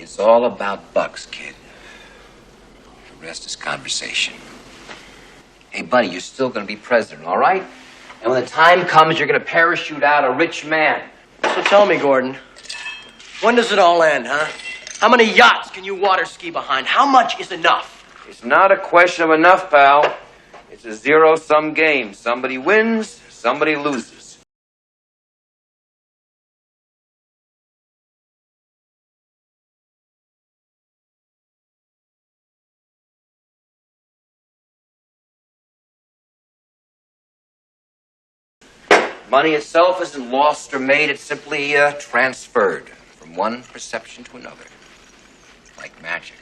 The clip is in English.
It's all about bucks, kid. The rest is conversation. Hey, buddy, you're still gonna be president, all right? And when the time comes, you're gonna parachute out a rich man. So tell me, Gordon, when does it all end, huh? How many yachts can you water ski behind? How much is enough? It's not a question of enough, pal. It's a zero-sum game. Somebody wins, somebody loses. Money itself isn't lost or made. It's simply transferred from one perception to another, like magic.